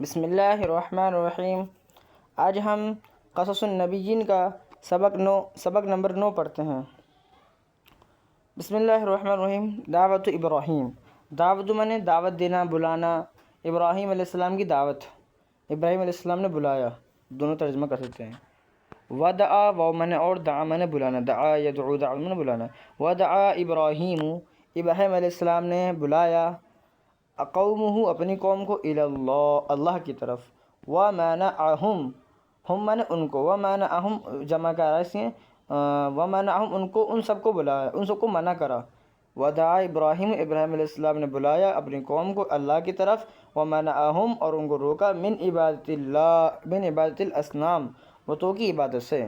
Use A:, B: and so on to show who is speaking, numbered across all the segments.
A: بسم اللہ الرحمن الرحیم۔ آج ہم قصص النبیین کا سبق نمبر 9 پڑھتے ہیں۔ بسم اللہ الرحمن الرحیم۔ دعوت ابراہیم، دعوت مانے دعوت دینا، بلانا۔ ابراہیم علیہ السلام کی دعوت، ابراہیم علیہ السلام نے بلایا، دونوں ترجمہ کر سکتے ہیں۔ ودعا، واو مانے اور، دعا مانے بلانا، دعا یدعو، دعا مانے بلانا۔ ودعا ابراہیم، ابراہیم علیہ السلام نے بلایا، قومہ اپنی قوم کو، الی اللہ، اللہ کی طرف۔ ومنعہم، ہم مانے ان کو، ومنعہم جمع کا رائسی ہیں، ومنعہم ان کو، ان سب کو بلایا، ان سب کو منع کرا۔ ودعا ابراہیم، ابراہیم علیہ السلام نے بلایا اپنی قوم کو اللہ کی طرف، ومنعہم اور ان کو روکا، من عبادت اللہ، من عبادت الاصنام، بتوں کی عبادت سے۔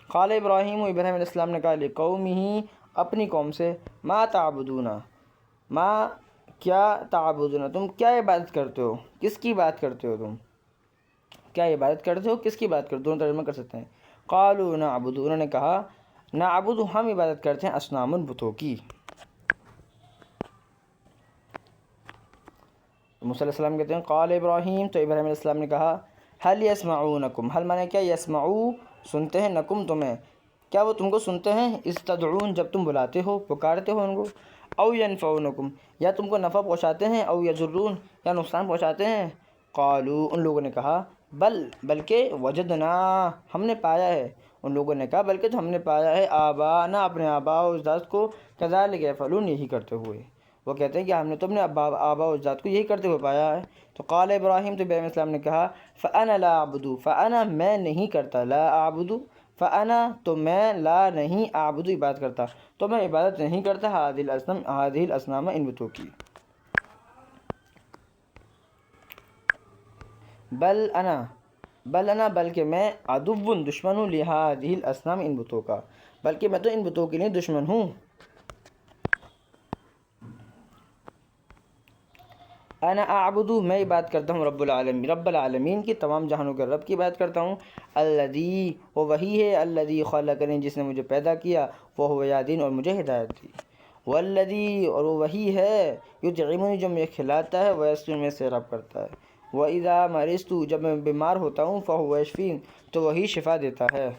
A: قال ابراہیم، ابراہیم علیہ السلام نے کہا، لقومہ اپنی قوم سے، ما تعبدون، ما کیا، تعبدون تم کیا عبادت کرتے ہو، کس کی بات کرتے ہو، تم کیا عبادت کرتے ہو، کس کی بات کرتے ہو، دونوں ترجمہ کر سکتے ہیں۔ قالوا نعبد، انہوں نے کہا نعبد ہم عبادت کرتے ہیں، اصنام بتوں کی۔ موسیٰ علیہ السلام کہتے ہیں قال ابراہیم، تو ابراہیم علیہ السلام نے کہا هل یسمعونکم، هل مانے کیا، یسمعو سنتے ہیں، نکم تمہیں، کیا وہ تم کو سنتے ہیں، استدعون جب تم بلاتے ہو، پکارتے ہو ان کو، او ینفعونکم یا تم کو نفع پہنچاتے ہیں، او یضرون یا نقصان پہنچاتے ہیں۔ قالوا ان لوگوں نے کہا بلکہ وجدنا ہم نے پایا ہے، ان لوگوں نے کہا بلکہ تو ہم نے پایا ہے، آبانا اپنے آباء و اجداد کو، کذالک یفعلون یہی کرتے ہوئے، وہ کہتے ہیں کہ ہم نے تو اپنے آباء و اجداد کو یہی کرتے ہوئے پایا ہے۔ تو قال ابراہیم، تو ابراہیم السلام نے کہا فانا لا اعبد، فانا میں نہیں کرتا، لا اعبد فانا تو میں، لا نہیں، اعبد عبادت کرتا تو میں عبادت نہیں کرتا، هذه الاصنام ان بتوں کی۔ بل انا بلکہ میں، عدو دشمن ہوں، لهذه الاصنام ان بتوں کا، بلکہ میں تو ان بتوں کے لیے دشمن ہوں۔ انا اعبد میں عبادت کرتا ہوں، رب العالمین کی، تمام جہانوں کے رب کی عبادت کرتا ہوں، الذی وہ وہی ہے، الذی خلقنی جس نے مجھے پیدا کیا، وہو یہدین اور مجھے ہدایت دی، والذی اور وہ وہی ہے، یطعمنی جو مجھے کھلاتا ہے، ویسقین میں سیراب کرتا ہے، واذا مرضت جب میں بیمار ہوتا ہوں، فہو یشفین تو وہی شفا دیتا ہے،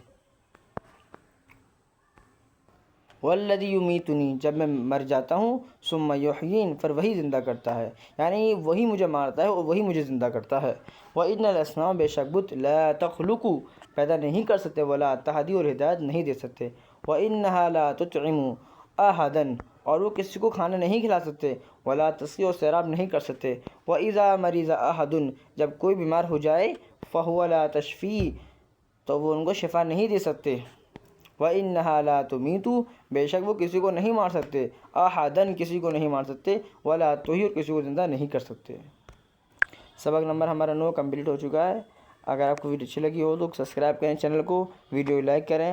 A: والذی یمیتنی جب میں مر جاتا ہوں، ثم یحیین پھر وہی زندہ کرتا ہے، یعنی وہی مجھے مارتا ہے اور وہی مجھے زندہ کرتا ہے۔ وَإِنَّ الْأَصْنَامَ بے شک بت، لا تخلق پیدا نہیں کر سکتے، ولا تہدی اور ہدایت نہیں دے سکتے، وَإِنَّهَا لَا تُطْعِمُ أَحَدًا اور وہ کسی کو کھانا نہیں کھلا سکتے، ولا تسقی اور سیراب نہیں کر سکتے، وَإِذَا مَرِضَ أَحَدٌ جب کوئی بیمار ہو جائے، فَهُوَ لَا تَشْفِي تو وہ ان کو شفا نہیں دے سکتے، وَإِنَّهَا لَا تُمِيتُ بے شک وہ کسی کو نہیں مار سکتے، أَحَدًا کسی کو نہیں مار سکتے، ولا تحیی اور کسی کو زندہ نہیں کر سکتے۔ سبق نمبر ہمارا 9 کمپلیٹ ہو چکا ہے۔ اگر آپ کو ویڈیو اچھی لگی ہو تو سبسکرائب کریں چینل کو، ویڈیو لائک کریں۔